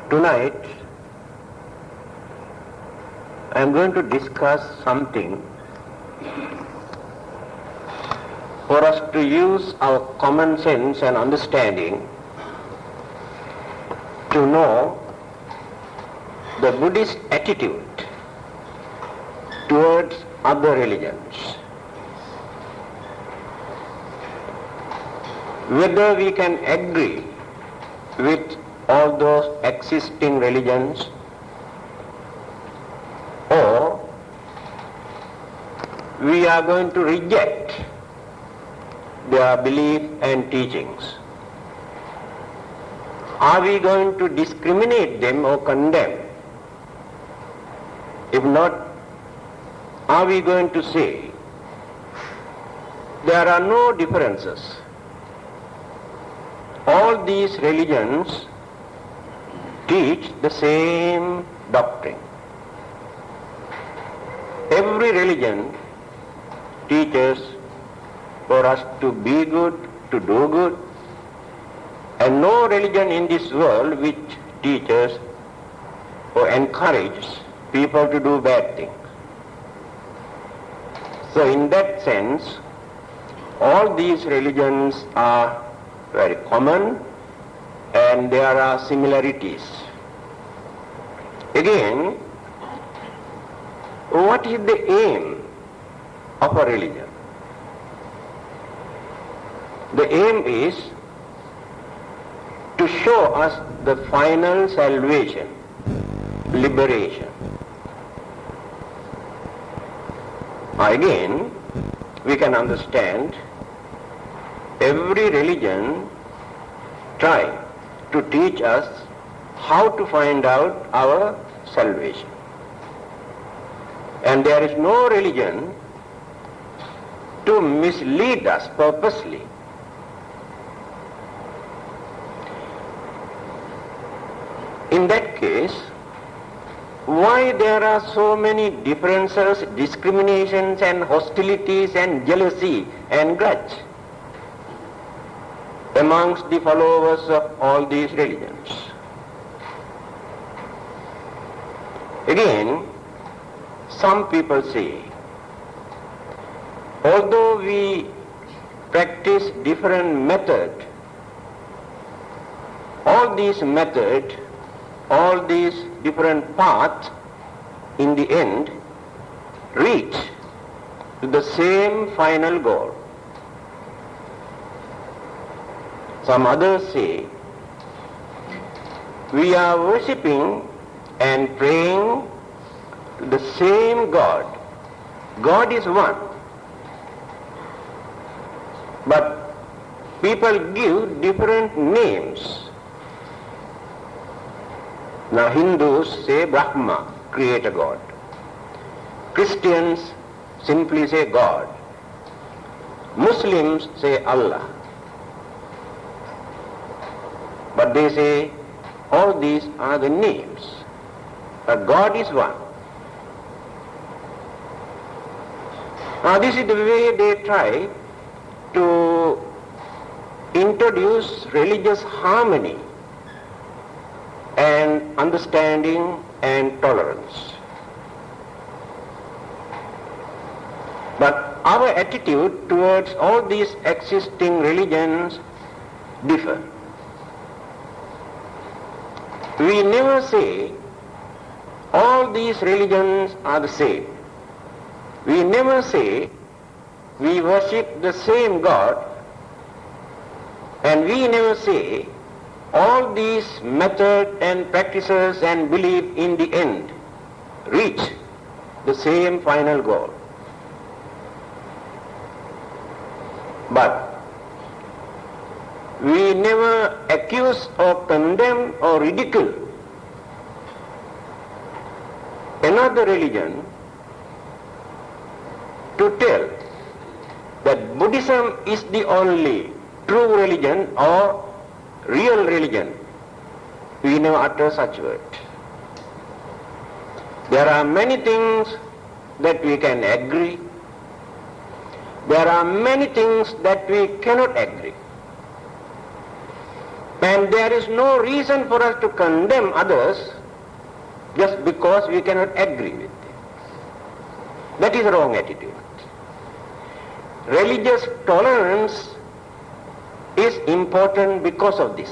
Tonight, I am going to discuss something for us to use our common sense and understanding to know the Buddhist attitude towards other religions. Whether we can agree with all those existing religions or we are going to reject their belief and teachings. Are we going to discriminate them or condemn? If not, are we going to say there are no differences? All these religions teach the same doctrine. Every religion teaches for us to be good, to do good, and no religion in this world which teaches or encourages people to do bad things. So in that sense, all these religions are very common and there are similarities. Again, what is the aim of a religion? The aim is to show us the final salvation, liberation. Again, we can understand every religion try to teach us how to find out our salvation. And there is no religion to mislead us purposely. In that case, why there are so many differences, discriminations and hostilities and jealousy and grudge amongst the followers of all these religions? Again, some people say, although we practice different methods, all these methods, all these different paths in the end reach to the same final goal. Some others say, we are worshipping and praying to the same God. God is one. But people give different names. Now Hindus say Brahma, creator God. Christians simply say God. Muslims say Allah. But they say all these are the names. But God is one. Now this is the way they try to introduce religious harmony and understanding and tolerance. But our attitude towards all these existing religions differ. We never say all these religions are the same. We never say we worship the same God, and we never say all these methods and practices and belief in the end reach the same final goal. But we never accuse or condemn or ridicule another religion to tell that Buddhism is the only true religion or real religion. We never utter such word. There are many things that we can agree. There are many things that we cannot agree. And there is no reason for us to condemn others just because we cannot agree with them. That is a wrong attitude. Religious tolerance is important because of this.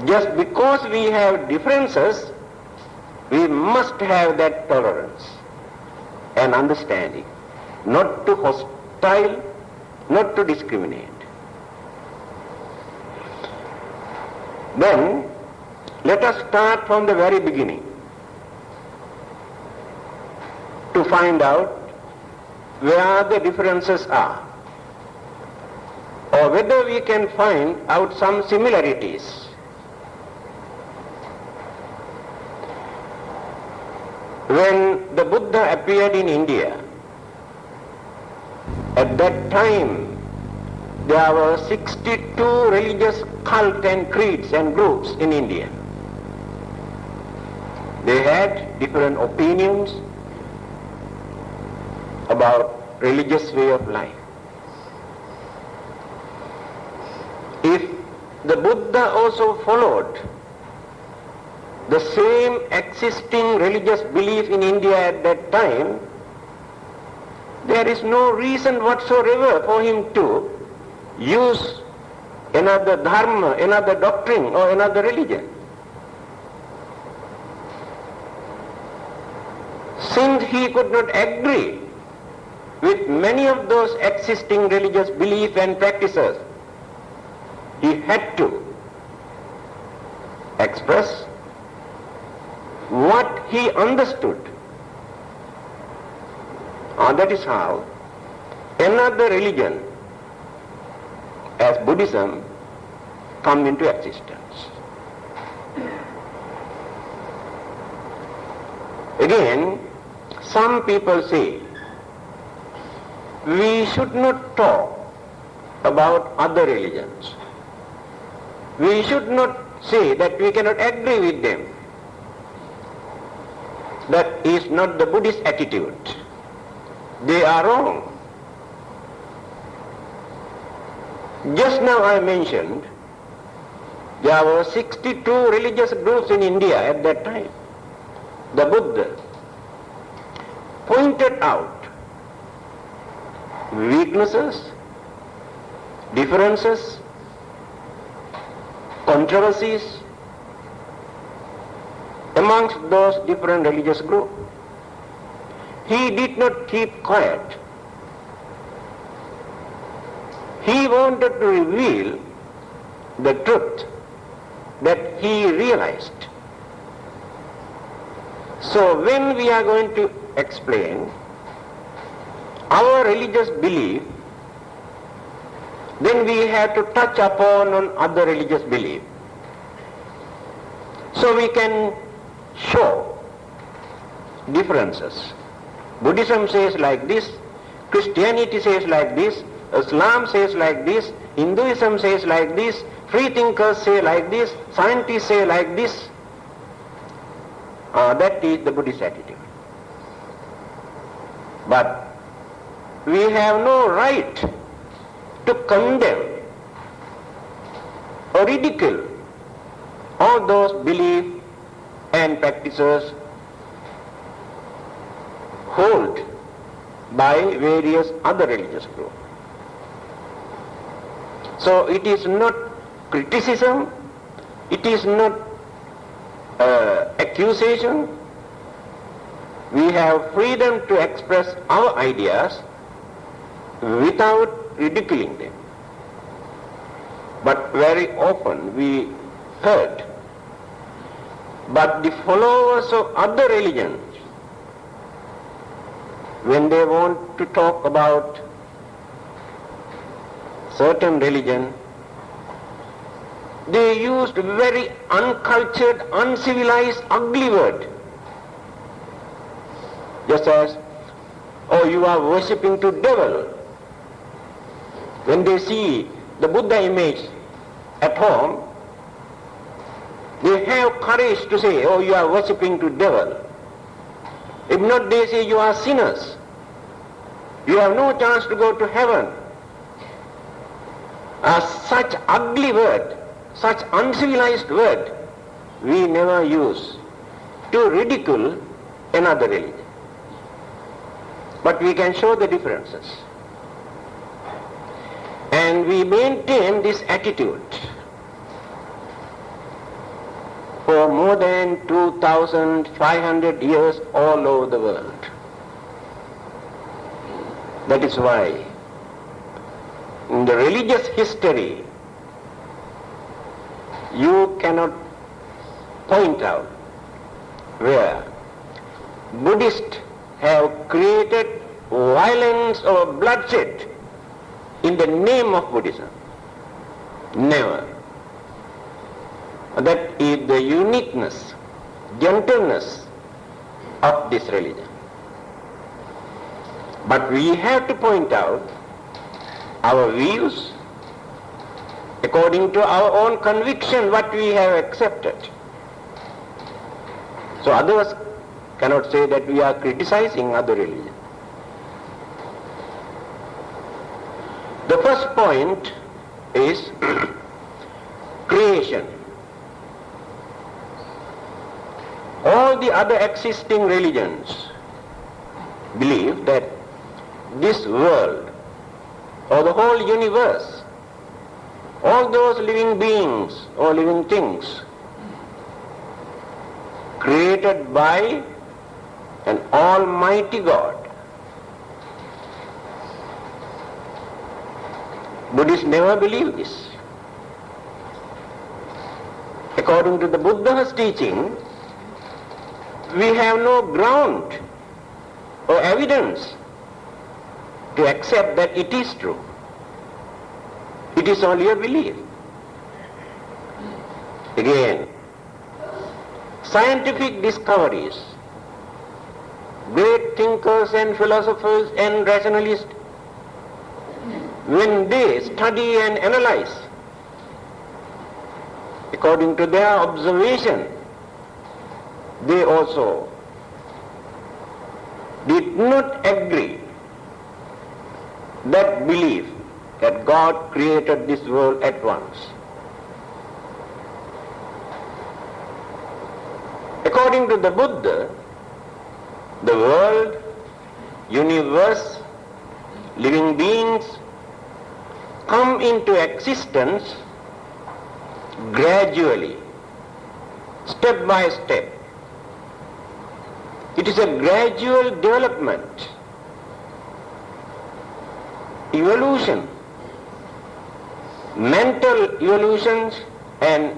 Just because we have differences, we must have that tolerance and understanding, not to hostile, not to discriminate. Then, let us start from the very beginning to find out where the differences are, or whether we can find out some similarities. When the Buddha appeared in India, at that time there were 62 religious cults and creeds and groups in India. They had different opinions about religious way of life. If the Buddha also followed the same existing religious belief in India at that time, there is no reason whatsoever for him to use another dharma, another doctrine or another religion. Since he could not agree with many of those existing religious beliefs and practices, he had to express what he understood. That is how another religion, as Buddhism, come into existence. Again, some people say we should not talk about other religions. We should not say that we cannot agree with them. That is not the Buddhist attitude. They are wrong. Just now I mentioned there were 62 religious groups in India at that time. The Buddha pointed out weaknesses, differences, controversies amongst those different religious groups. He did not keep quiet. He wanted to reveal the truth that he realized. So when we are going to explain our religious belief, then we have to touch upon on other religious belief. So we can show differences. Buddhism says like this, Christianity says like this, Islam says like this, Hinduism says like this, free thinkers say like this, scientists say like this. That is the Buddhist attitude. But we have no right to condemn or ridicule all those beliefs and practices held by various other religious groups. So it is not criticism, it is not accusation. We have freedom to express our ideas without ridiculing them. But very often we heard, but the followers of other religions, when they want to talk about certain religion, they used very uncultured, uncivilized, ugly word. Just as, oh, you are worshipping to devil. When they see the Buddha image at home, they have courage to say, oh, you are worshipping to devil. If not, they say you are sinners. You have no chance to go to heaven. Such ugly word, such uncivilized word, we never use to ridicule another religion. But we can show the differences. And we maintain this attitude for more than 2,500 years all over the world. That is why in the religious history you cannot point out where Buddhists have created violence or bloodshed in the name of Buddhism. Never. That is the uniqueness, gentleness of this religion. But we have to point out our views according to our own conviction, what we have accepted. So others cannot say that we are criticizing other religions. The first point is creation. All the other existing religions believe that this world or the whole universe, all those living beings or living things created by an almighty God. Buddhists never believe this. According to the Buddha's teaching, we have no ground or evidence to accept that it is true. It is only a belief. Again, scientific discoveries, great thinkers and philosophers and rationalists, when they study and analyze according to their observation, they also did not agree that belief that God created this world at once. According to the Buddha, the world, universe, living beings come into existence gradually, step by step. It is a gradual development, evolution, mental evolutions and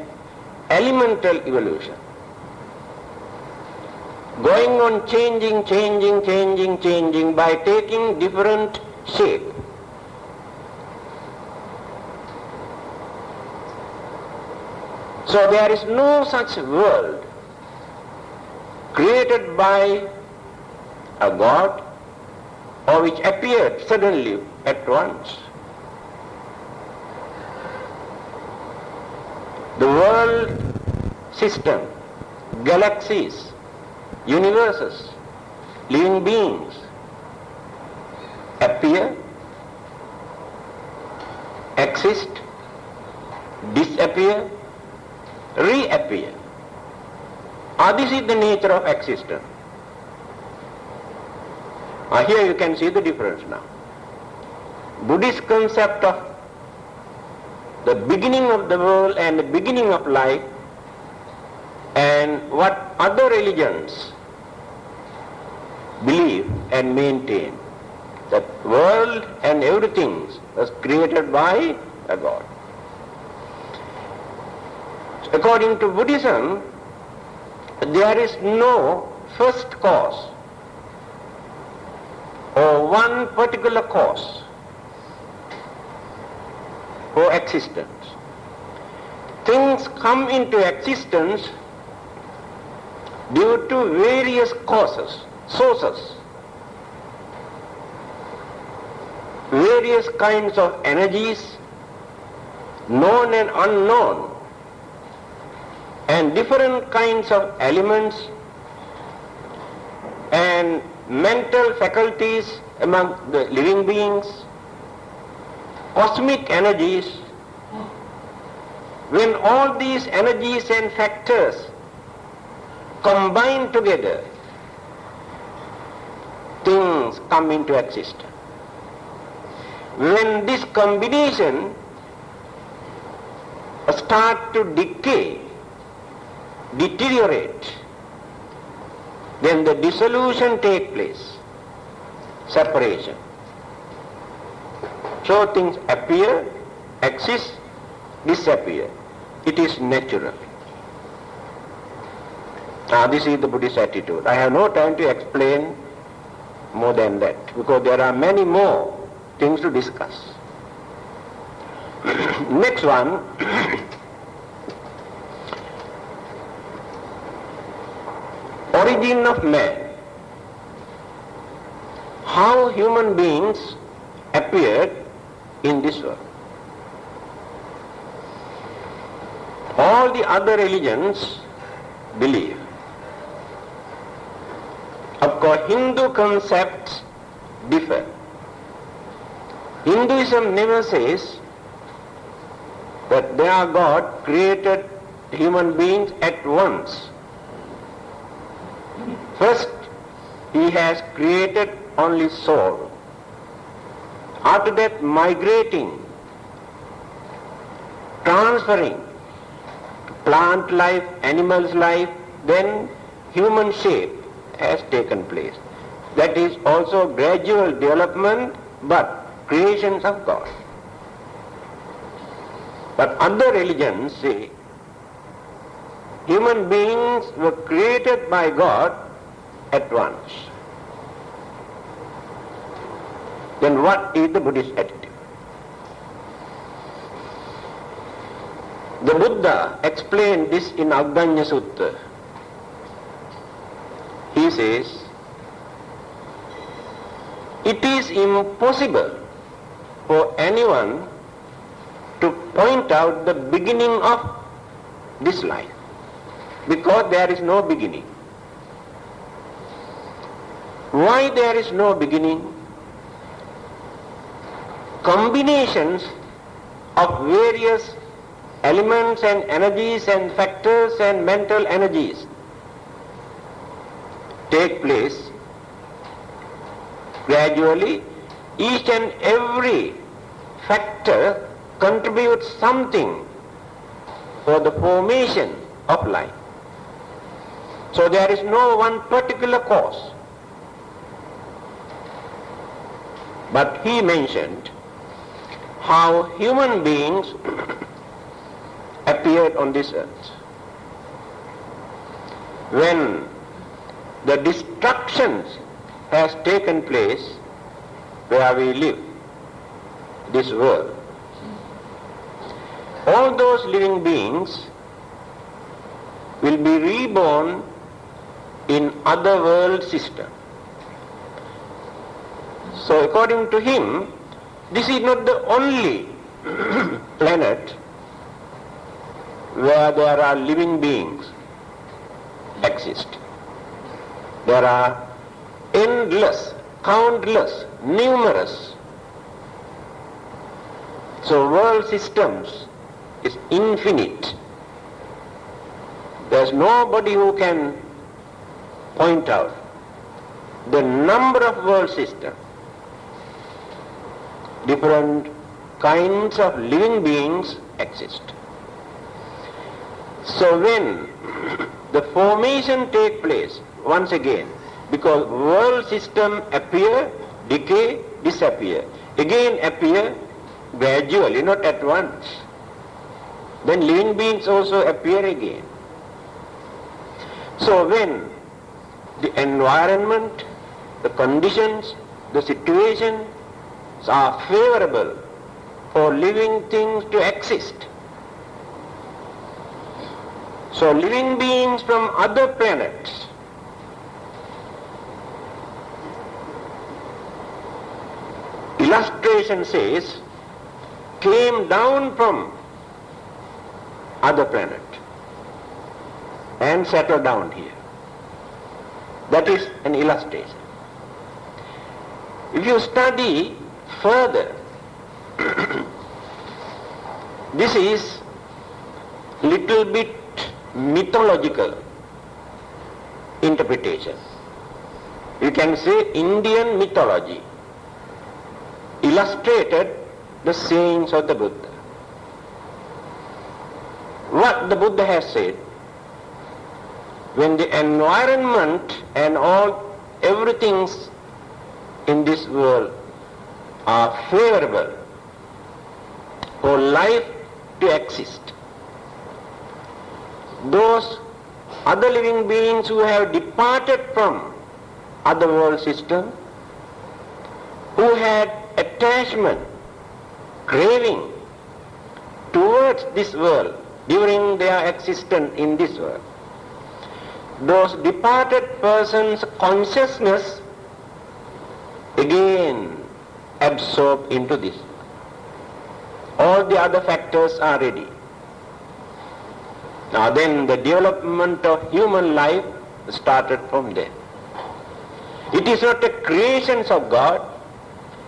elemental evolution. Going on changing by taking different shape. So there is no such world created by a God or which appeared suddenly at once. The world system, galaxies, universes, living beings appear, exist, disappear, reappear. This is the nature of existence. Here you can see the difference now. Buddhist concept of the beginning of the world and the beginning of life, and what other religions believe and maintain, that world and everything was created by a God. According to Buddhism, there is no first cause or one particular cause for existence. Things come into existence due to various causes, sources, various kinds of energies, known and unknown, and different kinds of elements and mental faculties among the living beings, cosmic energies When all these energies and factors combine together, things come into existence. When this combination start to decay, deteriorate, then the dissolution take place, separation. So things appear, exist, disappear. It is natural. Now this is the Buddhist attitude. I have no time to explain more than that, because there are many more things to discuss. Next one, origin of man. How human beings appeared in this world. All the other religions believe. Of course, Hindu concepts differ. Hinduism never says that their God created human beings at once. First, he has created only soul. After that, migrating, transferring plant life, animals life, then human shape has taken place. That is also gradual development, but creations of God. But other religions say human beings were created by God at once. Then what is the Buddhist attitude? The Buddha explained this in Aggañña Sutta. He says, it is impossible for anyone to point out the beginning of this life, because there is no beginning. Why there is no beginning? Combinations of various elements and energies and factors and mental energies take place gradually. Each and every factor contributes something for the formation of life. So there is no one particular cause. But he mentioned how human beings appeared on this earth. When the destruction has taken place where we live, this world, all those living beings will be reborn in other world system. So according to him, this is not the only planet where there are living beings exist. There are endless, countless, numerous. So world systems is infinite. There is nobody who can point out the number of world systems. Different kinds of living beings exist. So when the formation take place, once again, because world system appear, decay, disappear, again appear gradually, not at once. Then living beings also appear again. So when the environment, the conditions, the situation are favorable for living things to exist, so living beings from other planets illustration says came down from other planet and settled down here. That is an illustration. If you study further, this is little bit mythological interpretation. You can say Indian mythology illustrated the sayings of the Buddha. What the Buddha has said, when the environment and everything in this world are favorable for life to exist, those other living beings who have departed from other world system, who had attachment, craving towards this world during their existence in this world, those departed persons' consciousness again absorb into this. All the other factors are ready. Now then the development of human life started from there. It is not a creation of God,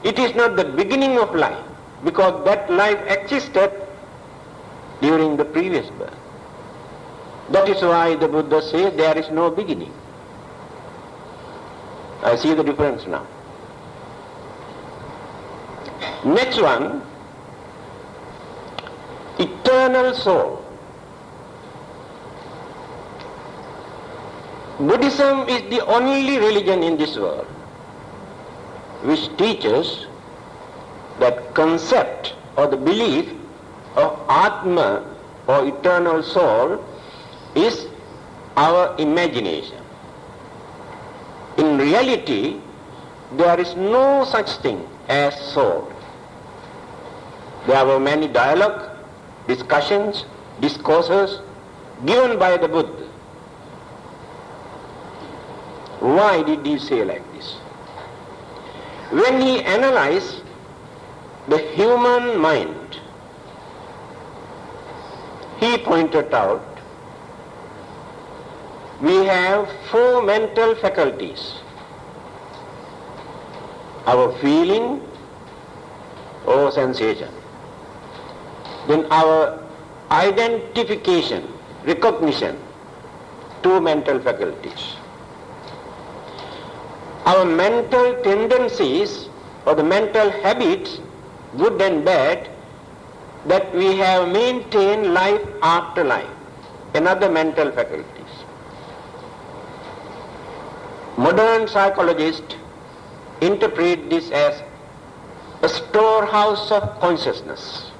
it is not the beginning of life, because that life existed during the previous birth. That is why the Buddha says there is no beginning. I see the difference now. Next one, eternal soul. Buddhism is the only religion in this world which teaches that concept or the belief of Atma or eternal soul is our imagination. In reality, there is no such thing as soul. There were many dialogues, discussions, discourses given by the Buddha. Why did he say like this? When he analyzed the human mind, he pointed out we have 4 mental faculties: our feeling or sensation, then our identification, recognition, 2 mental faculties. Our mental tendencies or the mental habits, good and bad, that we have maintained life after life, another mental faculties. Modern psychologists interpret this as a storehouse of consciousness.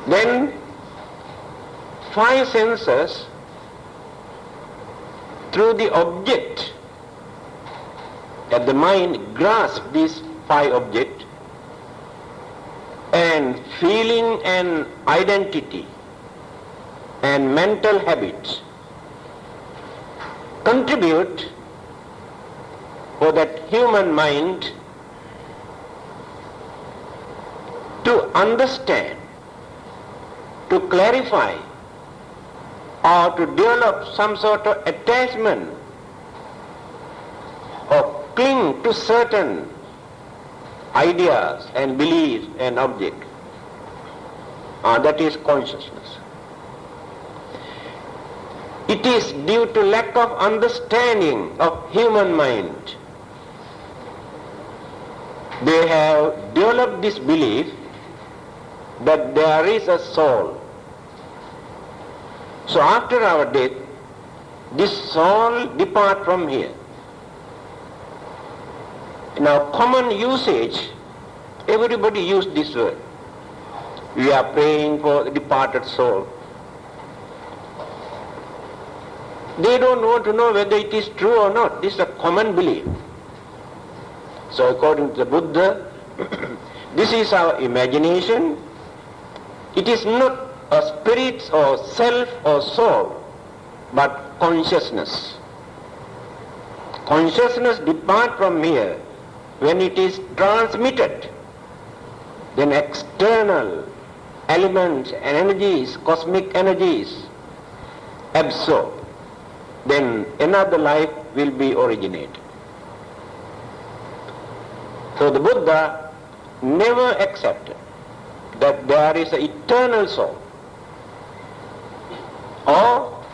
Then 5 senses, through the object, that the mind grasps these 5 objects, and feeling and identity and mental habits contribute for that human mind to understand, to clarify, or to develop some sort of attachment or cling to certain ideas and beliefs and objects. That is consciousness. It is due to lack of understanding of human mind. They have developed this belief that there is a soul. So after our death, this soul departs from here. In our common usage, everybody uses this word. We are praying for the departed soul. They don't want to know whether it is true or not. This is a common belief. So according to the Buddha, this is our imagination. It is not a spirit or self or soul, but consciousness. Consciousness departs from here when it is transmitted. Then external elements and energies, cosmic energies, absorb. Then another life will be originated. So the Buddha never accepted that there is an eternal soul, or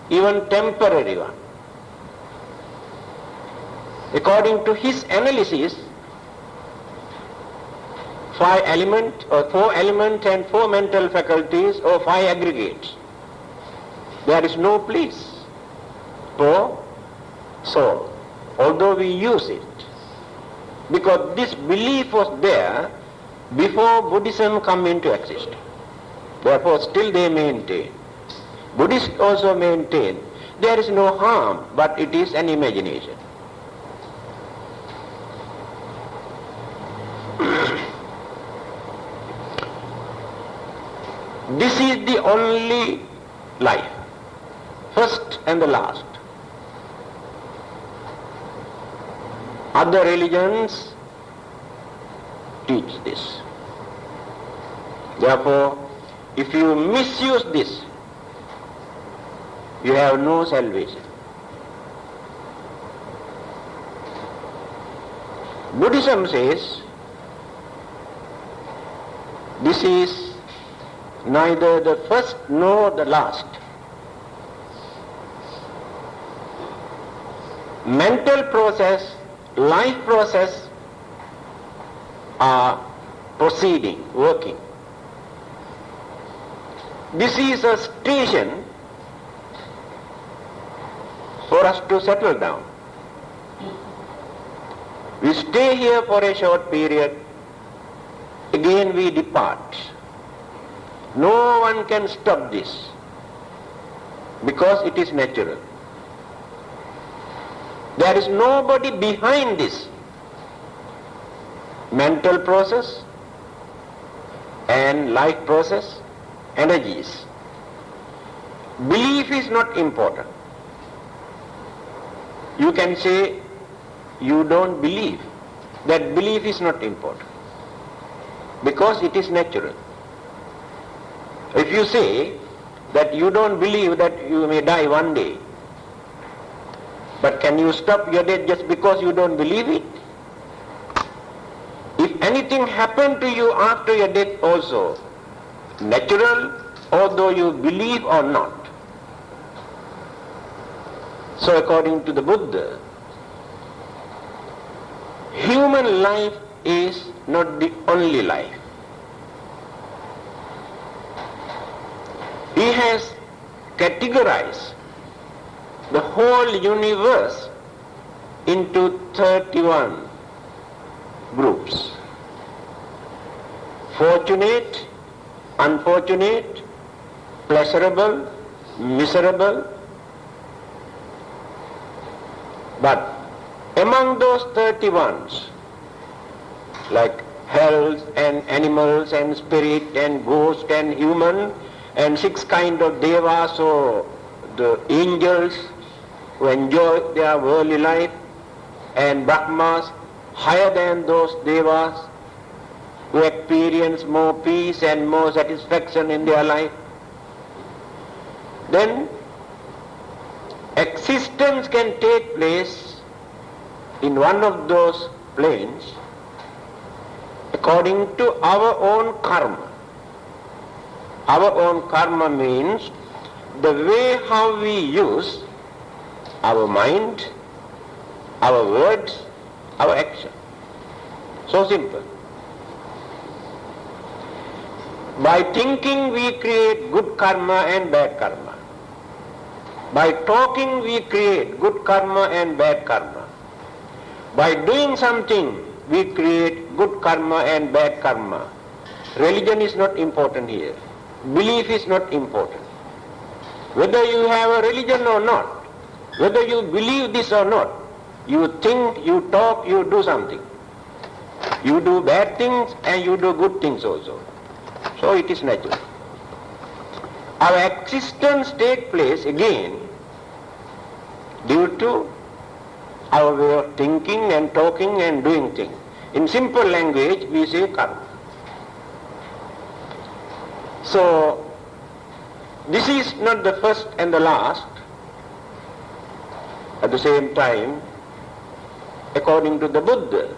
even temporary one. According to his analysis, 5 elements or 4 elements and 4 mental faculties or 5 aggregates, there is no place for soul, although we use it. Because this belief was there before Buddhism come into existence. Therefore still they maintain. Buddhists also maintain there is no harm, but it is an imagination. This is the only life, first and the last. Other religions teach this. Therefore, if you misuse this, you have no salvation. Buddhism says this is neither the first nor the last. Mental process, life process are proceeding, working. This is a station for us to settle down. We stay here for a short period, again we depart. No one can stop this because it is natural. There is nobody behind this mental process and life process, energies. Belief is not important. You can say you don't believe. That belief is not important because it is natural. If you say that you don't believe that you may die one day, but can you stop your death just because you don't believe it? If anything happened to you after your death also, natural, although you believe or not. So according to the Buddha, human life is not the only life. He has categorized the whole universe into 31 groups. Fortunate, unfortunate, pleasurable, miserable. But among those 31s, like hells and animals and spirit and ghost and human and 6 kinds of devas, or the angels who enjoy their worldly life, and Brahmas higher than those devas who experience more peace and more satisfaction in their life. Then existence can take place in one of those planes according to our own karma. Our own karma means the way how we use our mind, our words, our action. So simple. By thinking we create good karma and bad karma. By talking we create good karma and bad karma. By doing something we create good karma and bad karma. Religion is not important here. Belief is not important. Whether you have a religion or not, whether you believe this or not, you think, you talk, you do something. You do bad things and you do good things also. So it is natural. Our existence takes place again due to our way of thinking and talking and doing things. In simple language we say karma. So this is not the first and the last. At the same time, according to the Buddha,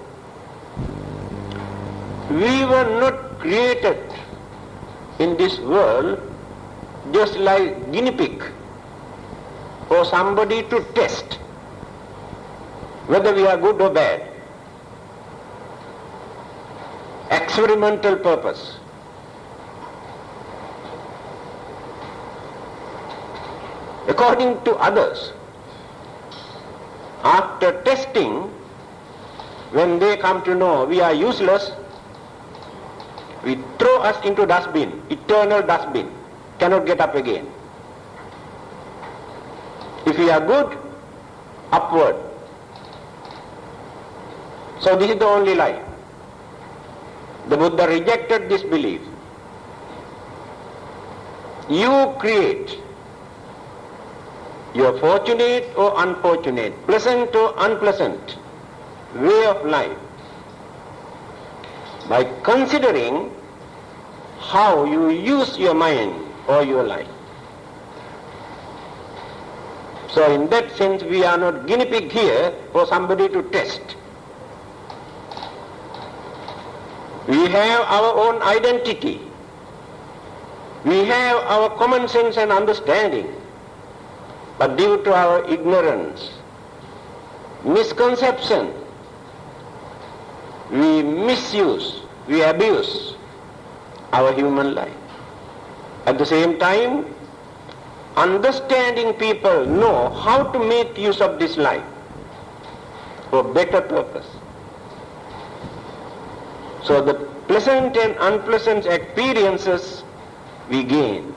we were not created in this world just like guinea pig for somebody to test whether we are good or bad. Experimental purpose. According to others, after testing, when they come to know we are useless, we throw us into dustbin, eternal dustbin, cannot get up again. If we are good, upward. So this is the only life. The Buddha rejected this belief. You create. You are fortunate or unfortunate, pleasant or unpleasant way of life by considering how you use your mind or your life. So in that sense we are not guinea pig here for somebody to test. We have our own identity. We have our common sense and understanding. But due to our ignorance, misconception, we misuse, we abuse our human life. At the same time, understanding people know how to make use of this life for better purpose. So the pleasant and unpleasant experiences we gain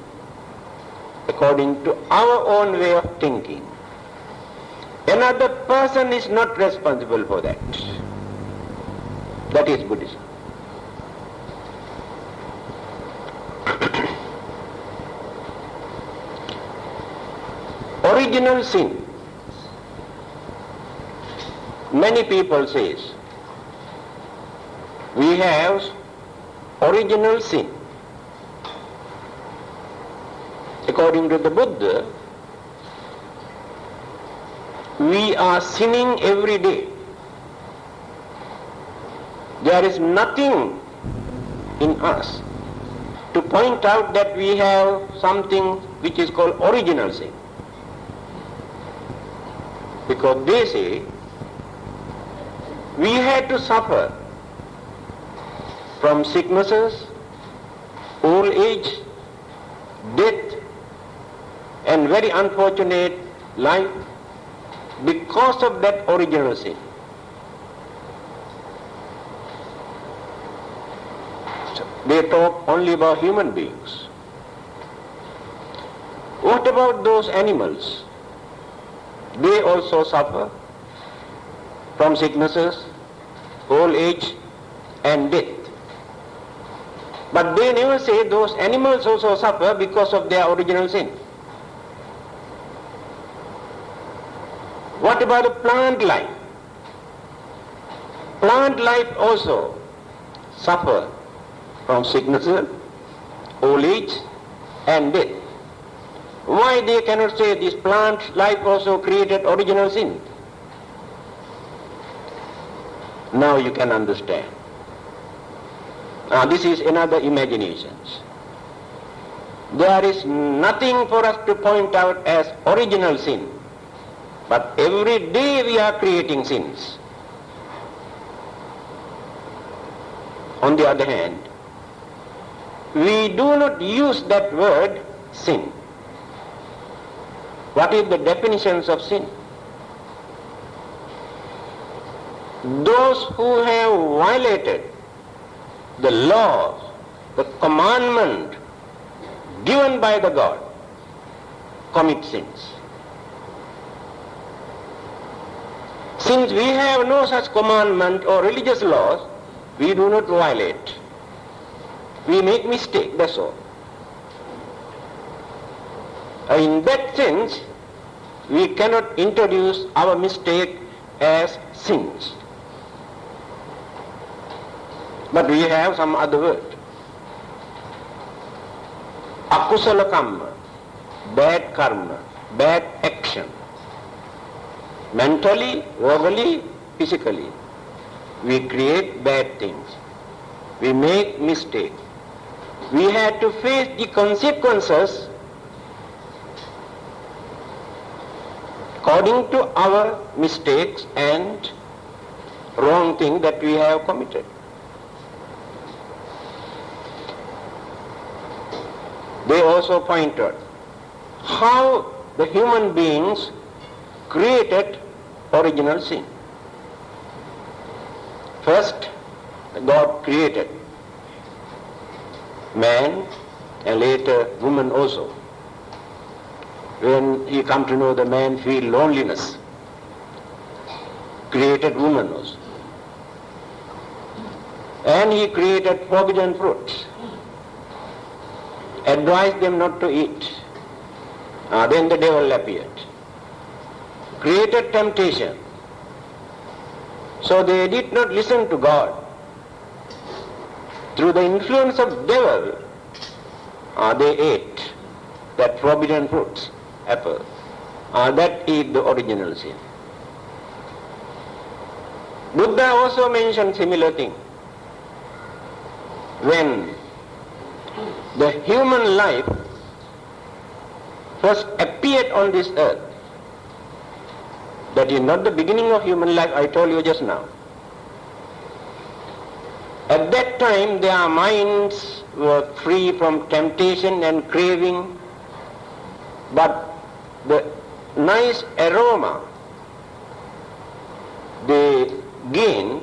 according to our own way of thinking. Another person is not responsible for that. That is Buddhism. Original sin. Many people say we have original sin. According to the Buddha, we are sinning every day. There is nothing in us to point out that we have something which is called original sin. Because they say we had to suffer from sicknesses, old age, death, and very unfortunate life because of that original sin. So they talk only about human beings. What about those animals? They also suffer from sicknesses, old age, and death. But they never say those animals also suffer because of their original sin. What about the plant life? Plant life also suffer from sicknesses, old age, and death. Why they cannot say this plant life also created original sin? Now you can understand. Now this is another imagination. There is nothing for us to point out as original sin. But every day we are creating sins. On the other hand, we do not use that word sin. What is the definitions of sin? Those who have violated the law, the commandment given by the God, commit sins. Since we have no such commandment or religious laws, we do not violate. We make mistake, that's all. In that sense, we cannot introduce our mistake as sins. But we have some other word. Akusala karma, bad karma, bad action. Mentally, verbally, physically, we create bad things. We make mistakes. We had to face the consequences according to our mistakes and wrong thing that we have committed. They also pointed how the human beings created original sin. First, God created man and later woman also. When he come to know the man feel loneliness, created woman also. And he created forbidden fruits, advised them not to eat. Then the devil appeared. Created temptation. So they did not listen to God. Through the influence of devil, they ate that forbidden fruits, apple. That is the original sin. Buddha also mentioned similar thing. When the human life first appeared on this earth, that is not the beginning of human life, I told you just now. At that time their minds were free from temptation and craving, but the nice aroma they gained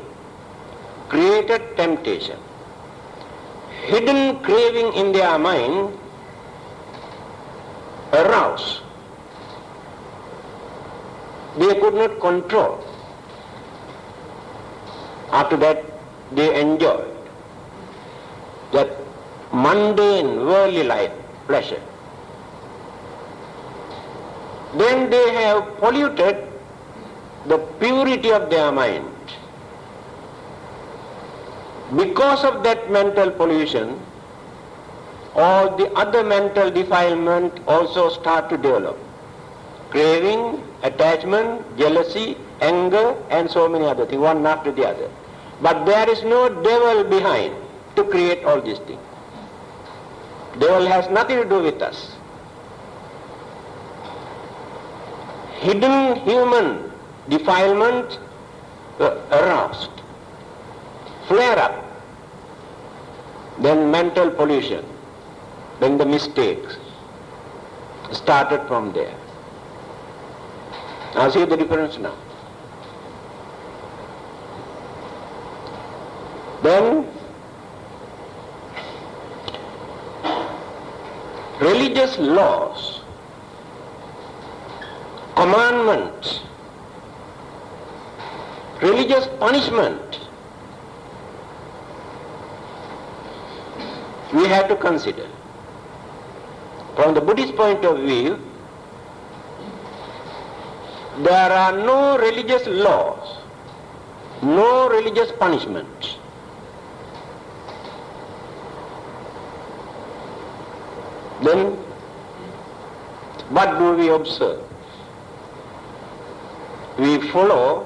created temptation. Hidden craving in their mind aroused. They could not control. After that, they enjoyed that mundane worldly life, pleasure. Then they have polluted the purity of their mind. Because of that mental pollution, all the other mental defilement also start to develop. Craving, attachment, jealousy, anger, and so many other things, one after the other. But there is no devil behind to create all these things. Devil has nothing to do with us. Hidden human defilement aroused, flare up, then mental pollution, then the mistakes started from there. Now see the difference now. Then religious laws, commandments, religious punishment, we have to consider. From the Buddhist point of view, there are no religious laws, no religious punishment. Then what do we observe? We follow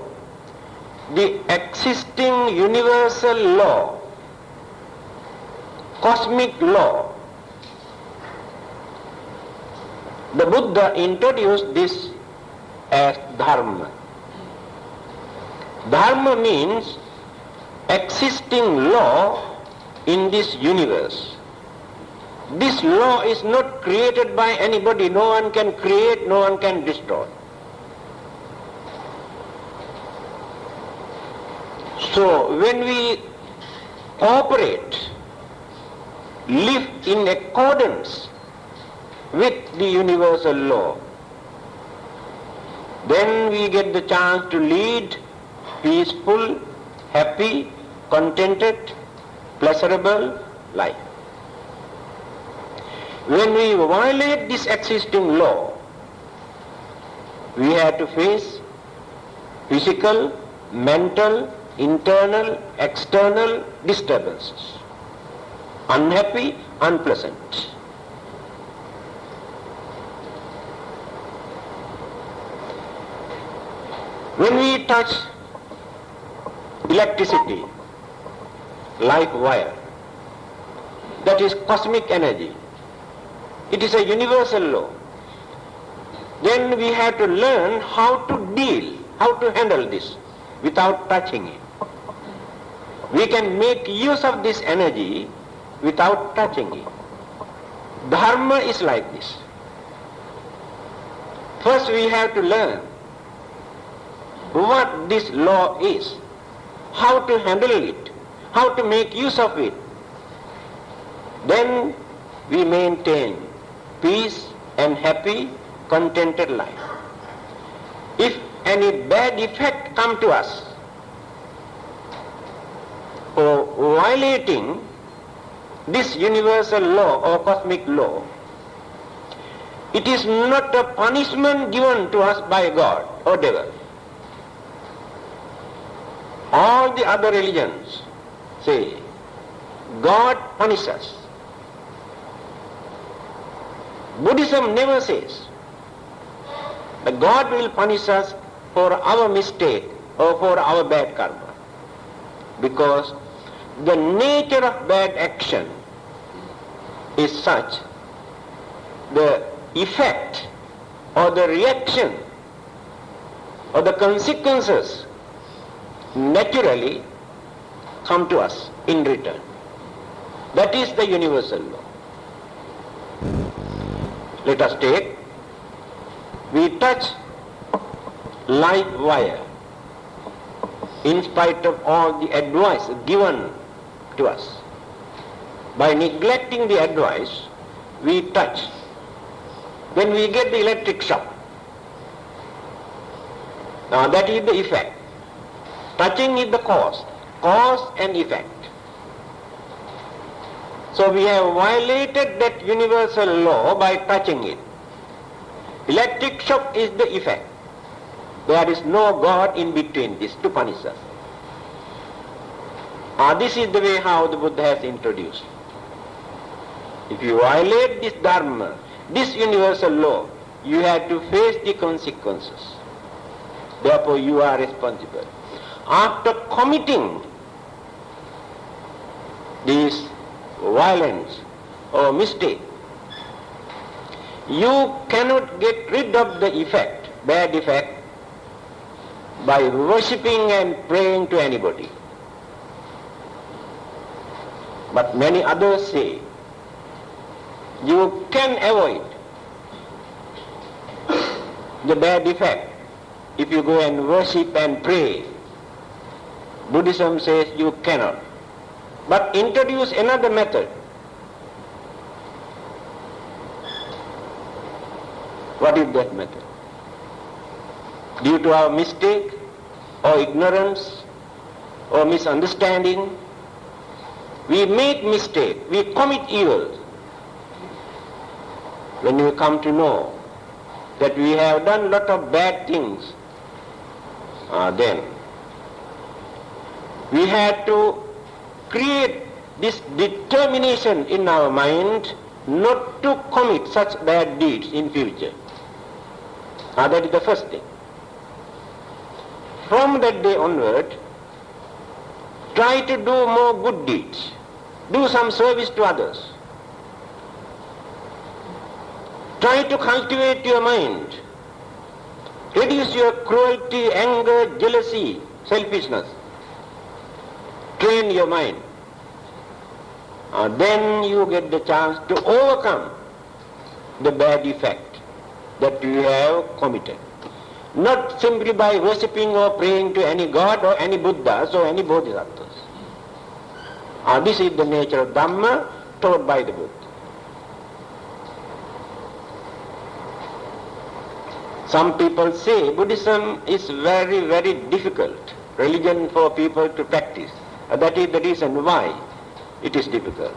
the existing universal law, cosmic law. The Buddha introduced this as dharma. Dharma means existing law in this universe. This law is not created by anybody. No one can create, no one can destroy. So when we cooperate, live in accordance with the universal law, then we get the chance to lead peaceful, happy, contented, pleasurable life. When we violate this existing law, we have to face physical, mental, internal, external disturbances. Unhappy, unpleasant. When we touch electricity, live wire, that is cosmic energy. It is a universal law. Then we have to learn how to deal, how to handle this without touching it. We can make use of this energy without touching it. Dharma is like this. First we have to learn what this law is, how to handle it, how to make use of it. Then we maintain peace and happy, contented life. If any bad effect come to us for violating this universal law or cosmic law, it is not a punishment given to us by God or devil. All the other religions say God punishes us. Buddhism never says that God will punish us for our mistake or for our bad karma, because the nature of bad action is such, the effect or the reaction or the consequences naturally come to us in return. That is the universal law. Let us take, we touch live wire in spite of all the advice given to us. By neglecting the advice, we touch. Then we get the electric shock. Now that is the effect. Touching is the cause and effect. So we have violated that universal law by touching it. Electric shock is the effect. There is no God in between this to punish us. This is the way how the Buddha has introduced. If you violate this dharma, this universal law, you have to face the consequences. Therefore you are responsible. After committing this violence or mistake, you cannot get rid of the effect, bad effect, by worshipping and praying to anybody. But many others say, you can avoid the bad effect if you go and worship and pray. Buddhism says you cannot. But introduce another method. What is that method? Due to our mistake or ignorance or misunderstanding, we make mistake, we commit evil. When we come to know that we have done a lot of bad things, then we have to create this determination in our mind not to commit such bad deeds in future. That is the first thing. From that day onward, try to do more good deeds. Do some service to others. Try to cultivate your mind. Reduce your cruelty, anger, jealousy, selfishness. Train your mind. Then you get the chance to overcome the bad effect that you have committed. Not simply by worshipping or praying to any god or any Buddhas or any Bodhisattvas. This is the nature of Dhamma taught by the Buddha. Some people say Buddhism is very, very difficult religion for people to practice. That is the reason why it is difficult.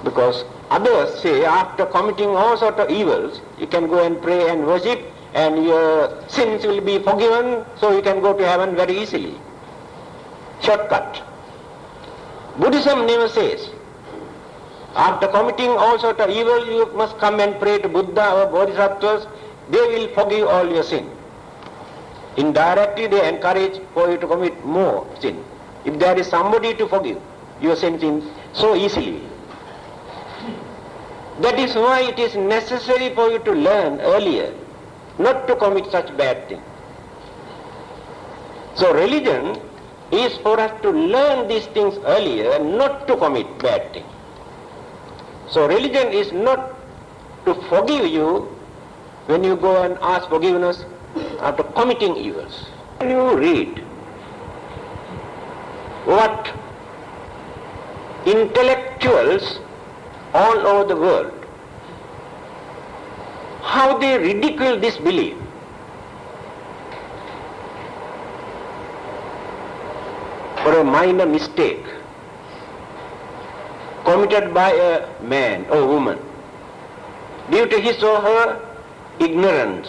Because others say after committing all sorts of evils, you can go and pray and worship and your sins will be forgiven, so you can go to heaven very easily. Shortcut. Buddhism never says, after committing all sorts of evil, you must come and pray to Buddha or Bodhisattvas, they will forgive all your sin. Indirectly they encourage for you to commit more sin. If there is somebody to forgive your sins in so easily. That is why it is necessary for you to learn earlier not to commit such bad things. So religion is for us to learn these things earlier, not to commit bad things. So religion is not to forgive you when you go and ask forgiveness after committing evils. When you read what intellectuals all over the world, how they ridicule this belief, for a minor mistake committed by a man or woman due to his or her ignorance.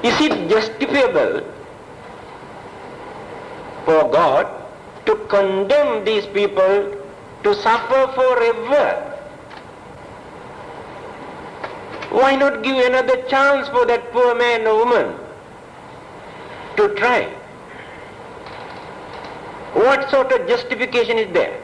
Is it justifiable for God to condemn these people to suffer forever? Why not give another chance for that poor man or woman to try? What sort of justification is there?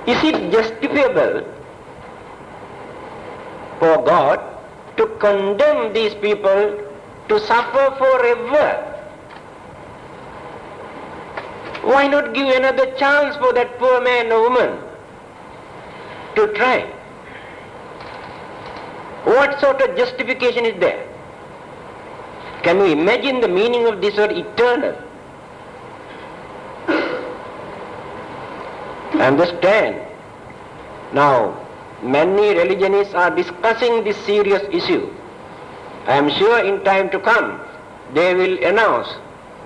Is it justifiable for God to condemn these people to suffer forever? Why not give another chance for that poor man or woman to try? What sort of justification is there? Can you imagine the meaning of this word eternal? Understand? Now, many religionists are discussing this serious issue. I am sure in time to come they will announce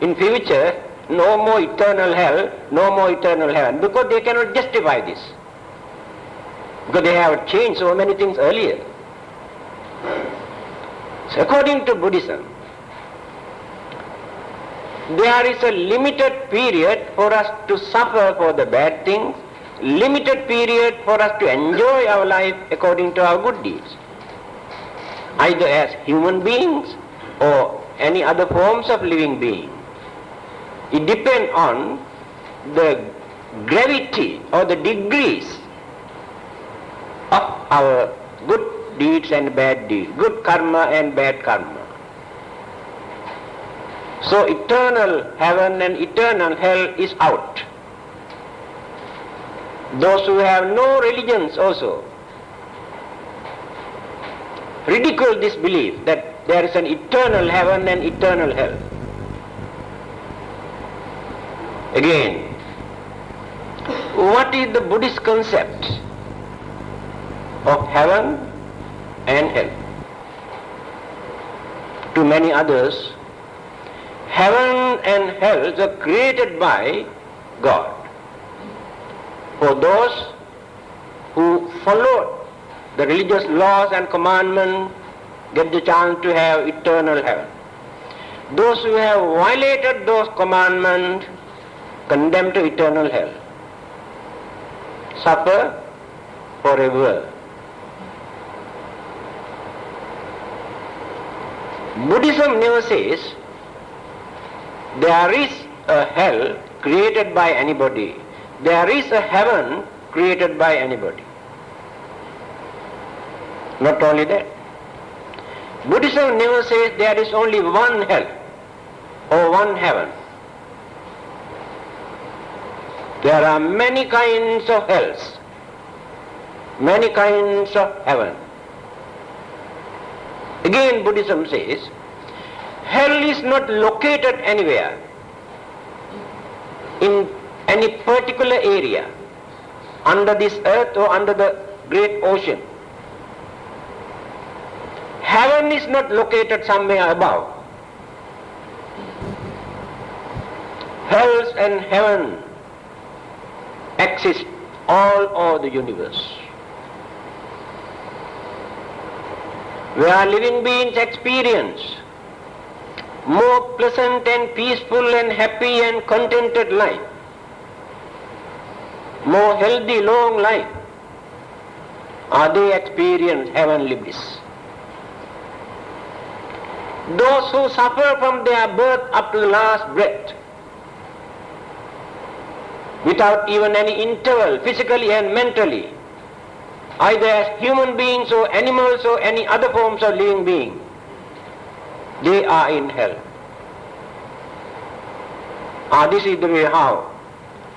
in future no more eternal hell, no more eternal heaven, because they cannot justify this. Because they have changed so many things earlier. So according to Buddhism, there is a limited period for us to suffer for the bad things, limited period for us to enjoy our life according to our good deeds, either as human beings or any other forms of living being. It depends on the gravity or the degrees of our good deeds and bad deeds, good karma and bad karma. So eternal heaven and eternal hell is out. Those who have no religions also ridicule this belief that there is an eternal heaven and eternal hell. Again, what is the Buddhist concept of heaven and hell? To many others, heaven and hell are created by God. For those who follow the religious laws and commandments get the chance to have eternal heaven. Those who have violated those commandments condemned to eternal hell, suffer forever. Buddhism never says there is a hell created by anybody. There is a heaven created by anybody. Not only that, Buddhism never says there is only one hell or one heaven. There are many kinds of hells, many kinds of heaven. Again, Buddhism says hell is not located anywhere in any particular area under this earth or under the great ocean. Heaven is not located somewhere above. Hells and heaven exist all over the universe. where living beings experience more pleasant and peaceful and happy and contented life, more healthy, long life, or they experience heavenly bliss. Those who suffer from their birth up to the last breath, without even any interval, physically and mentally, either as human beings or animals or any other forms of living being, they are in hell. This is the way how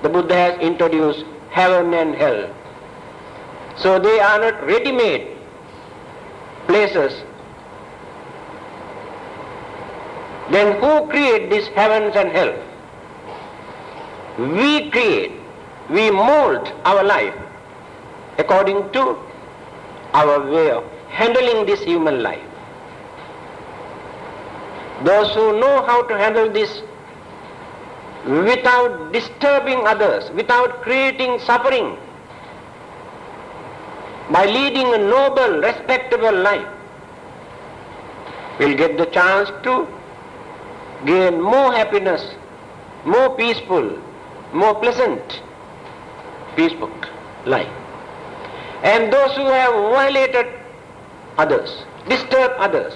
the Buddha has introduced heaven and hell. So they are not ready-made places. Then who create these heavens and hell? We create, we mold our life according to our way of handling this human life. Those who know how to handle this without disturbing others, without creating suffering, by leading a noble, respectable life, will get the chance to gain more happiness, more peaceful, more pleasant, peaceful life. And those who have violated others, disturbed others,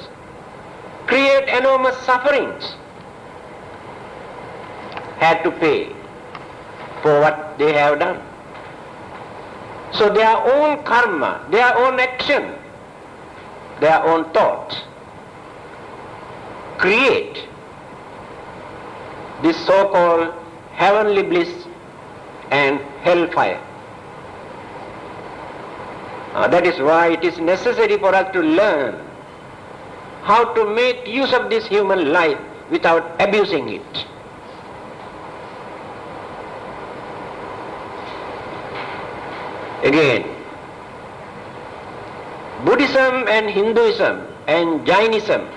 create enormous sufferings, had to pay for what they have done. So their own karma, their own action, their own thoughts create this so-called heavenly bliss and hellfire. That is why it is necessary for us to learn how to make use of this human life without abusing it. Again, Buddhism and Hinduism and Jainism,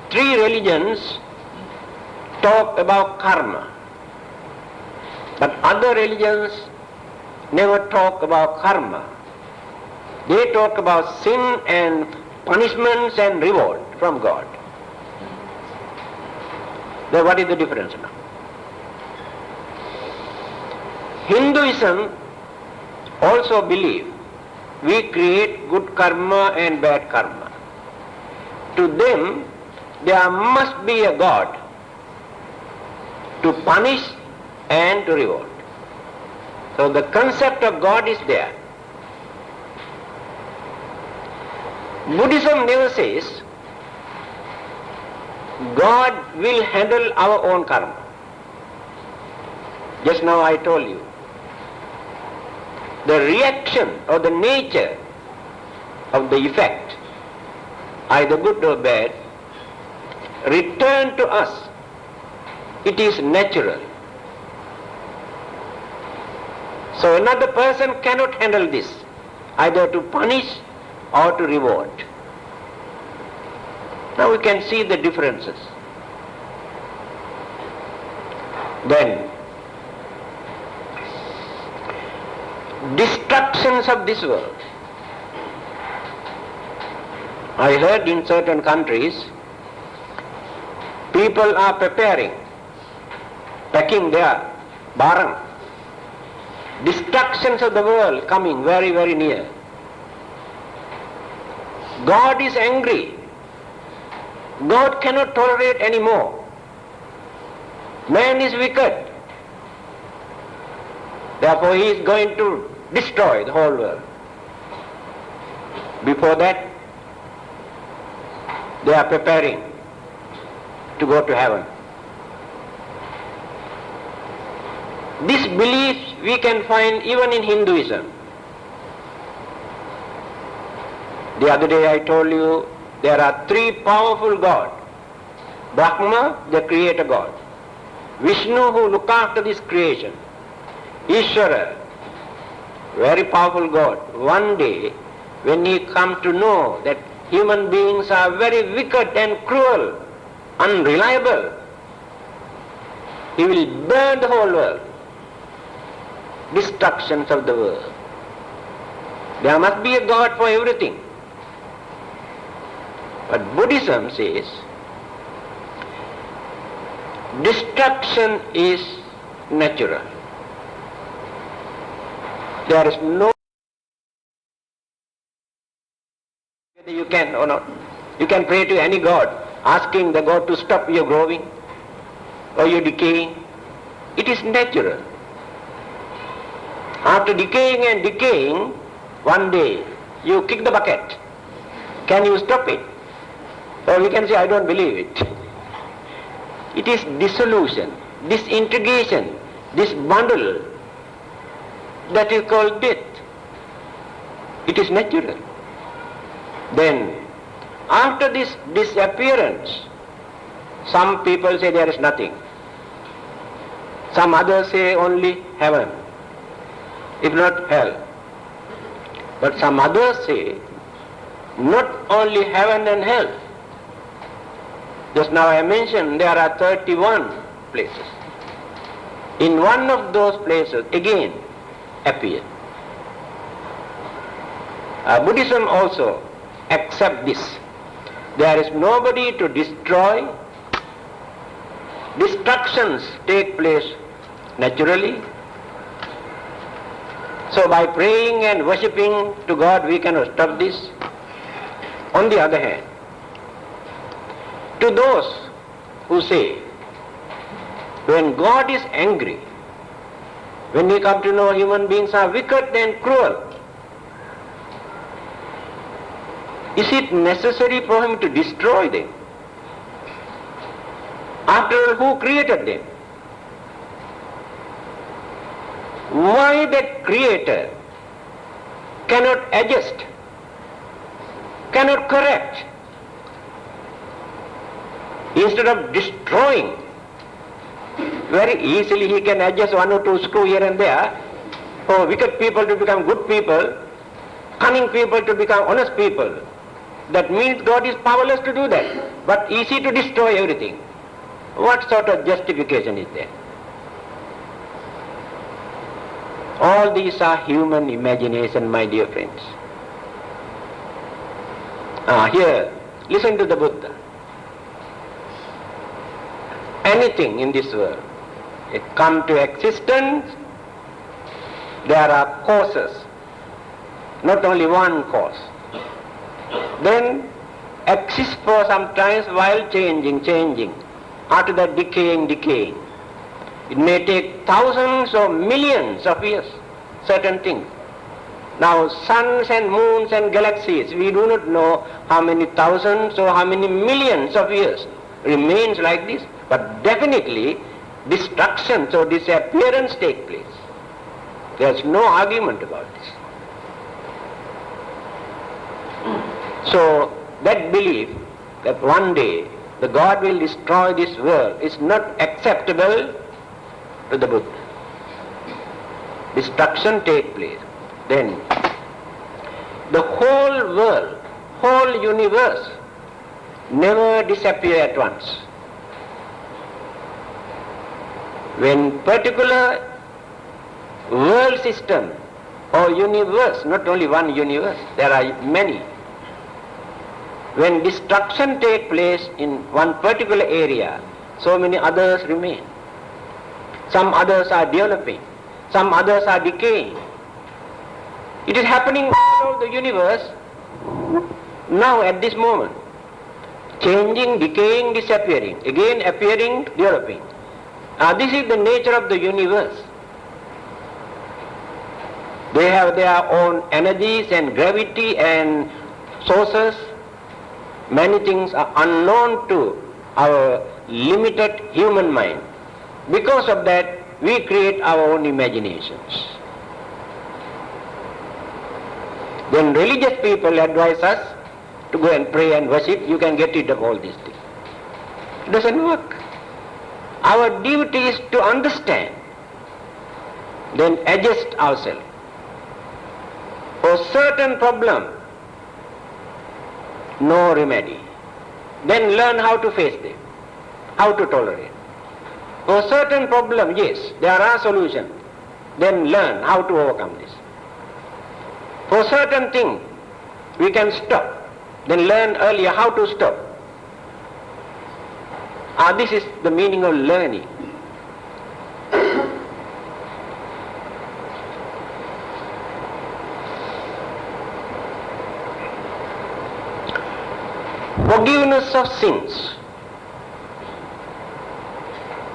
three religions, talk about karma. But other religions never talk about karma. They talk about sin and punishments and reward from God. Then what is the difference now? Hinduism also believe we create good karma and bad karma. To them, there must be a God to punish and to reward. So the concept of God is there. Buddhism never says God will handle our own karma. Just now I told you, the reaction or the nature of the effect, either good or bad, return to us. It is natural. So another person cannot handle this, either to punish or to reward. Now we can see the differences. Then, destructions of this world. I heard in certain countries, people are preparing, packing their barang. Destructions of the world coming very, very near. God is angry. God cannot tolerate any more. Man is wicked. Therefore he is going to destroy the whole world. Before that, they are preparing to go to heaven. This belief we can find even in Hinduism. The other day I told you there are three powerful gods. Brahma, the creator God. Vishnu, who look after this creation. Ishvara, very powerful God. One day, when he comes to know that human beings are very wicked and cruel, unreliable, he will burn the whole world. Destructions of the world. There must be a God for everything. But Buddhism says destruction is natural. There is no whether you can or not. You can pray to any god, asking the god to stop your growing or your decaying. It is natural. After decaying and decaying, one day you kick the bucket. Can you stop it? Or you can say, I don't believe it. It is dissolution, disintegration, this bundle that is called death. It is natural. Then, after this disappearance, some people say there is nothing. Some others say only heaven, if not hell. But some others say not only heaven and hell. Just now I mentioned there are 31 places. In one of those places again appear. Buddhism also accepts this. There is nobody to destroy. Destructions take place naturally. So by praying and worshipping to God we cannot stop this. On the other hand, to those who say, when God is angry, when we come to know human beings are wicked and cruel, is it necessary for him to destroy them? After all, who created them? Why that creator cannot adjust, cannot correct? Instead of destroying, very easily he can adjust one or two screws here and there for wicked people to become good people, cunning people to become honest people. That means God is powerless to do that, but easy to destroy everything. What sort of justification is there? All these are human imagination, my dear friends. Here, listen to the Buddha. Anything in this world, it come to existence, there are causes, not only one cause. Then exists for some times while changing, after that decaying. It may take thousands or millions of years, certain things. Now suns and moons and galaxies, we do not know how many thousands or how many millions of years remains like this. But definitely destruction or disappearance take place. There is no argument about this. So that belief that one day the God will destroy this world is not acceptable to the Buddha. Destruction take place. Then the whole world, whole universe never disappear at once. When particular world system or universe, not only one universe, there are many. When destruction takes place in one particular area, so many others remain. Some others are developing, some others are decaying. It is happening all over the universe now at this moment. Changing, decaying, disappearing, again appearing, developing. This is the nature of the universe. They have their own energies and gravity and sources. Many things are unknown to our limited human mind. Because of that, we create our own imaginations. When religious people advise us to go and pray and worship, you can get rid of all these things. It doesn't work. Our duty is to understand, then adjust ourselves. For certain problem, no remedy. Then learn how to face them, how to tolerate. For certain problem, yes, there are solutions. Then learn how to overcome this. For certain thing, we can stop. then learn earlier how to stop. This is the meaning of learning. Forgiveness of sins.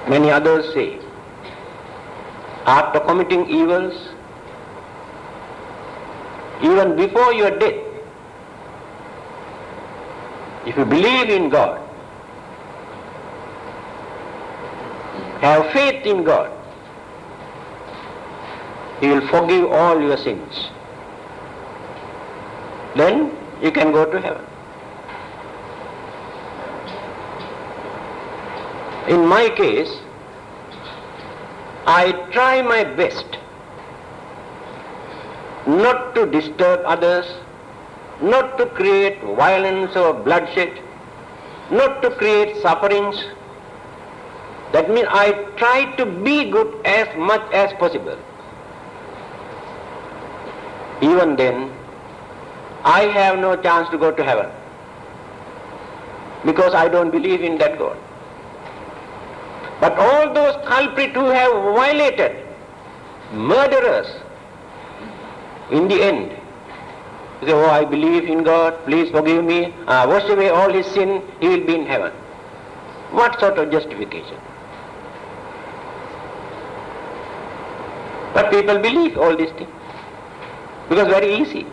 Many others say, after committing evils, even before your death, if you believe in God, have faith in God, He will forgive all your sins. Then you can go to heaven. In my case, I try my best not to disturb others, not to create violence or bloodshed, not to create sufferings. That means I try to be good as much as possible. Even then, I have no chance to go to heaven because I don't believe in that God. But all those culprits who have violated, murderers, in the end, they say, oh, I believe in God, please forgive me, wash away all his sin, he will be in heaven. What sort of justification? But people believe all these things because very easy.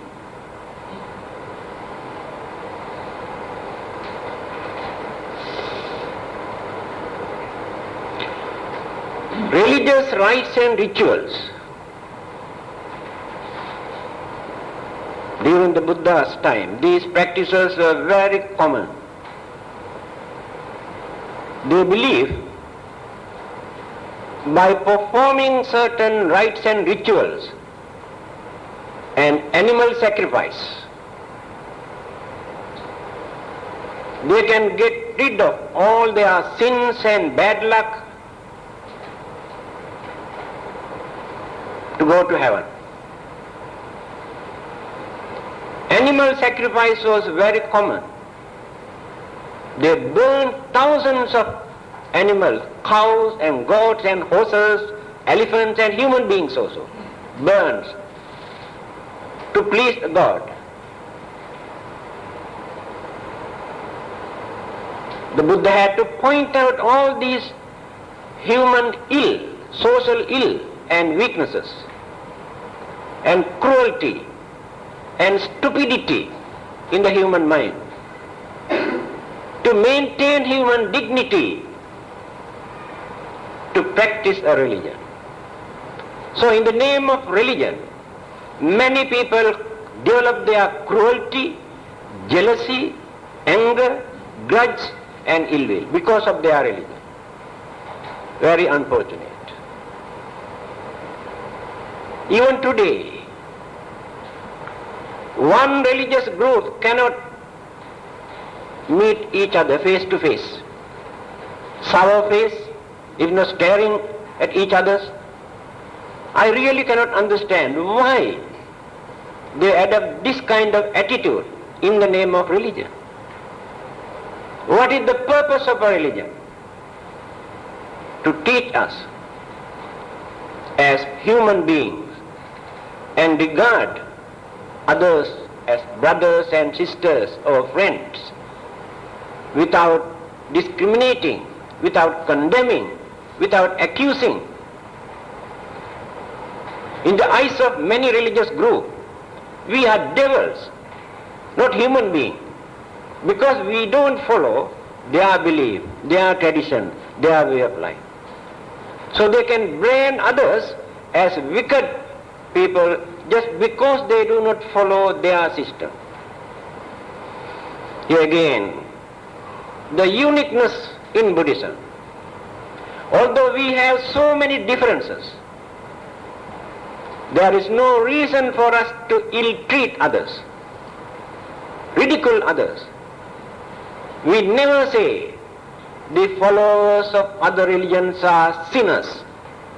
Religious rites and rituals. During the Buddha's time, these practices were very common. They believe by performing certain rites and rituals and animal sacrifice, they can get rid of all their sins and bad luck to go to heaven. Animal sacrifice was very common. They burned thousands of animals, cows and goats and horses, elephants and human beings also, burns to please God. The Buddha had to point out all these human ill, social ill and weaknesses and cruelty and stupidity in the human mind to maintain human dignity, to practice a religion. So in the name of religion, many people develop their cruelty, jealousy, anger, grudge and ill will because of their religion. Very unfortunate. Even today, one religious group cannot meet each other face to face. Sour face, if not staring at each other. I really cannot understand why they adopt this kind of attitude in the name of religion. What is the purpose of a religion? To teach us as human beings and regard others as brothers and sisters or friends without discriminating, without condemning, without accusing. In the eyes of many religious groups, we are devils, not human beings, because we don't follow their belief, their tradition, their way of life. So they can brand others as wicked people just because they do not follow their system. Here again, the uniqueness in Buddhism. Although we have so many differences, there is no reason for us to ill-treat others, ridicule others. We never say the followers of other religions are sinners.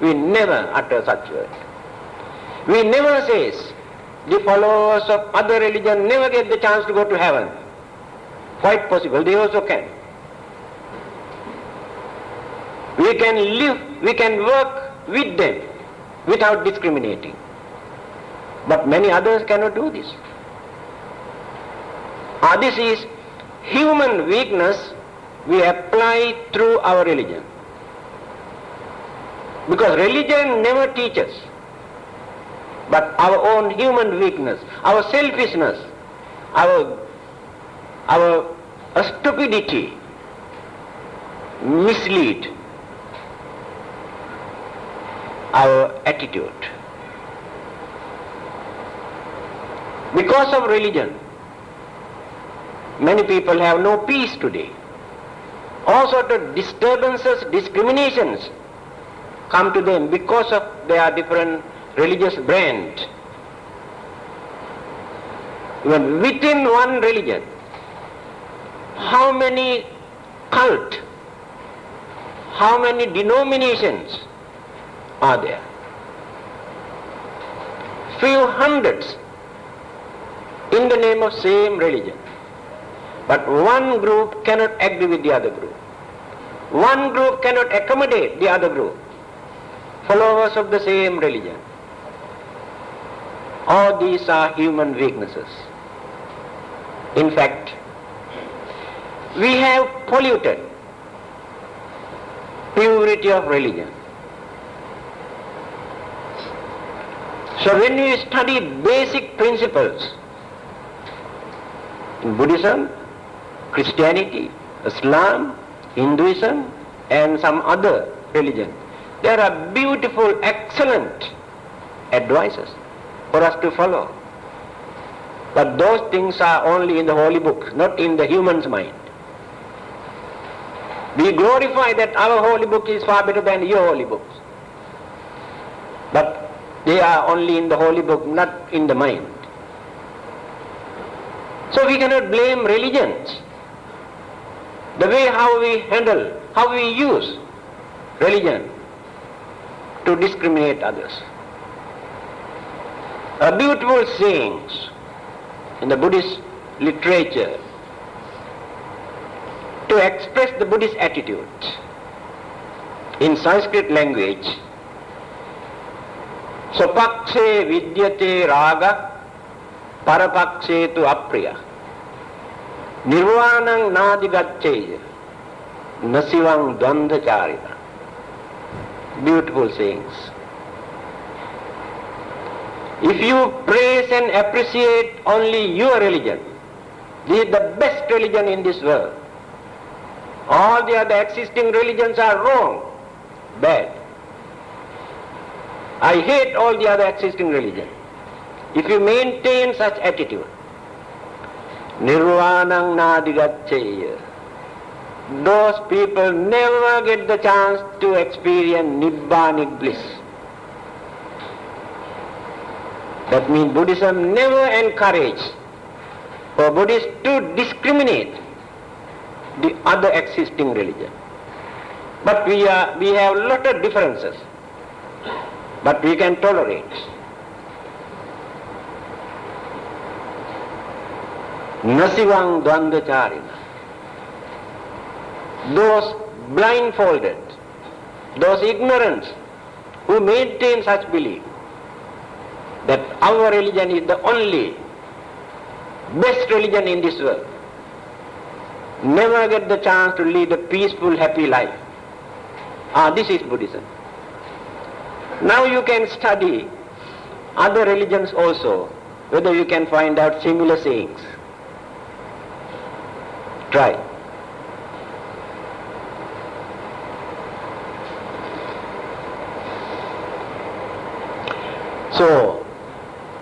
We never utter such words. We never say the followers of other religion never get the chance to go to heaven. Quite possible, they also can. We can live, we can work with them without discriminating. But many others cannot do this. This is human weakness we apply through our religion. Because religion never teaches, but our own human weakness, our selfishness, our stupidity mislead our attitude. Because of religion, many people have no peace today. All sorts of disturbances, discriminations come to them because of their different religious brand. Even within one religion, how many cults, how many denominations are there? Few hundreds in the name of same religion. But one group cannot agree with the other group. One group cannot accommodate the other group, followers of the same religion. All these are human weaknesses. In fact, we have polluted purity of religion. So when we study basic principles in Buddhism, Christianity, Islam, Hinduism, and some other religion, there are beautiful, excellent advices for us to follow. But those things are only in the holy book, not in the human's mind. We glorify that our holy book is far better than your holy books. But they are only in the holy book, not in the mind. So we cannot blame religions. The way how we handle, how we use religion to discriminate others. A beautiful sayings in the Buddhist literature to express the Buddhist attitude in Sanskrit language. Swapakshe vidyate raga, parapakshe tu apriya. Nirvanang nadigaccheya, nasivang dvandhacharina. Beautiful sayings. If you praise and appreciate only your religion, this is the best religion in this world. All the other existing religions are wrong, bad. I hate all the other existing religions. If you maintain such attitude, Nirvanang nadigaccheya, those people never get the chance to experience Nibbanic bliss. That means Buddhism never encourages for Buddhists to discriminate the other existing religion. But we have a lot of differences, but we can tolerate. Nasivang dvandhacharina. Those blindfolded, those ignorants who maintain such belief that our religion is the only best religion in this world, never get the chance to lead a peaceful, happy life. This is Buddhism. Now you can study other religions also, whether you can find out similar sayings. Try. So,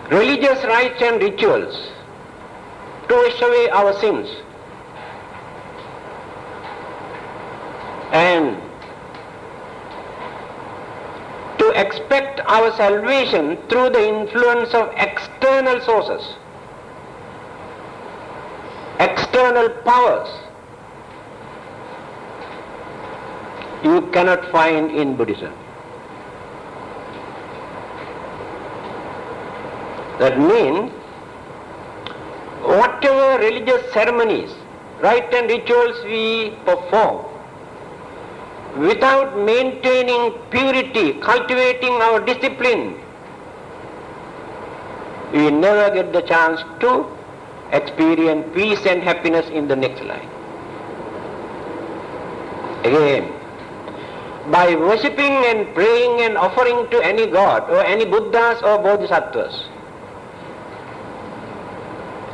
religious rites and rituals to wash away our sins and to expect our salvation through the influence of external sources, external powers, you cannot find in Buddhism. That means whatever religious ceremonies rite and rituals we perform, without maintaining purity, cultivating our discipline, we never get the chance to experience peace and happiness in the next life. Again, by worshipping and praying and offering to any god or any Buddhas or Bodhisattvas,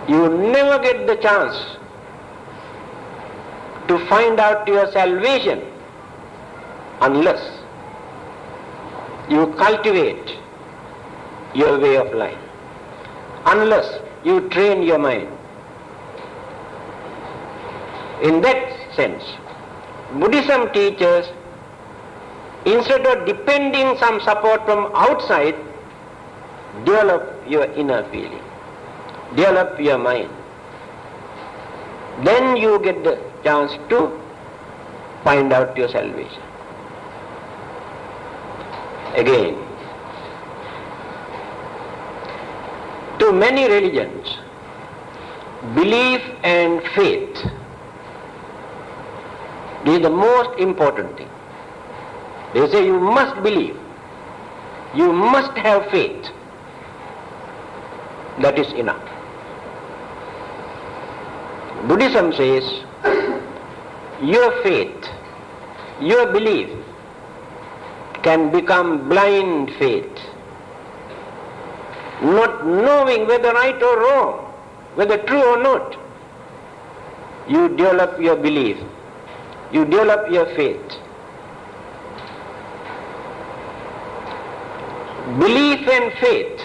you never get the chance to find out your salvation unless you cultivate your way of life, unless you train your mind. In that sense, Buddhism teaches, instead of depending some support from outside, develop your inner feeling, develop your mind. Then you get the chance to find out your salvation. Again, to many religions, belief and faith is the most important thing. They say you must believe, you must have faith. That is enough. Buddhism says your faith, your belief can become blind faith, not knowing whether right or wrong, whether true or not. You develop your belief, you develop your faith. Belief and faith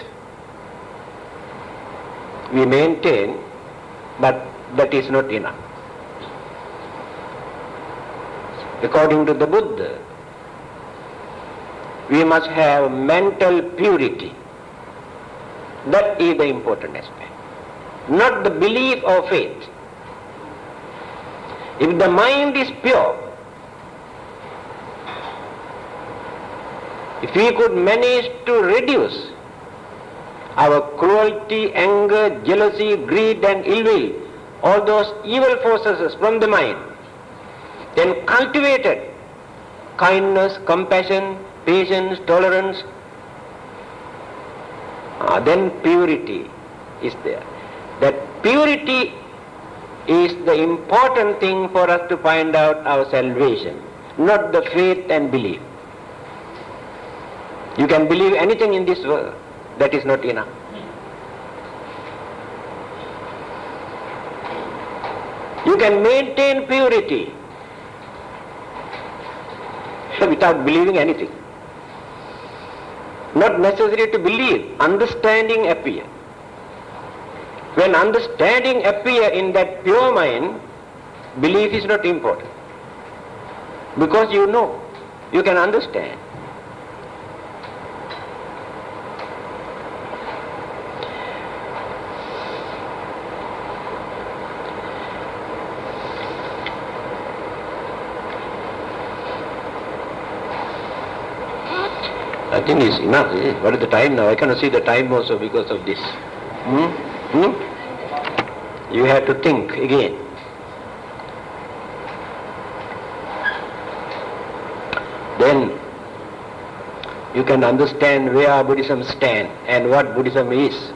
we maintain, but that is not enough. According to the Buddha, we must have mental purity. That is the important aspect, not the belief or faith. If the mind is pure, if we could manage to reduce our cruelty, anger, jealousy, greed and ill will, all those evil forces from the mind, then cultivated kindness, compassion, patience, tolerance, then purity is there. That purity is the important thing for us to find out our salvation, not the faith and belief. You can believe anything in this world, that is not enough. You can maintain purity without believing anything. Not necessary to believe, understanding appear. When understanding appear in that pure mind, belief is not important. Because you know, you can understand. I think it's enough. What is the time now? I cannot see the time also because of this. You have to think again. Then you can understand where Buddhism stands and what Buddhism is.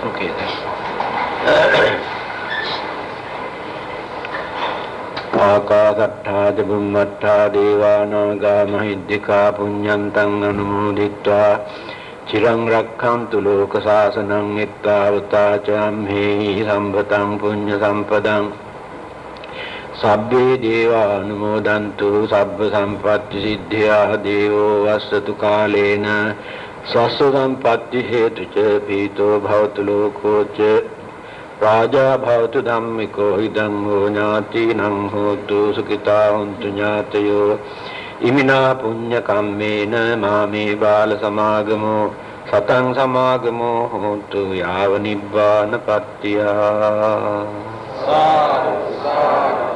Okay then. Akāsattha Bummata Devānaga Mahiddhika Puññantang Anumoditva Chirang Rakkhantu Lokasasanam Ittavata Chamhe Sambhatam Puñña Sampadam Sabbe Deva Anumodantu Sabba Sampatti Siddhya Devo Vassatu Kalena Sasya Sampatti Hetu Ca Pito Bhavatu Loko Ca Raja Bhavatu Dhammiko Hidammo Ñātīnaṁ Hotu Sukhitā Hontu Ñātayo Imina Puñña Kammena Māme Bāla Samāgamo Sataṁ Samāgamo Hotu Yāva Nibbāna Pattiyā. Sadhu, sadhu.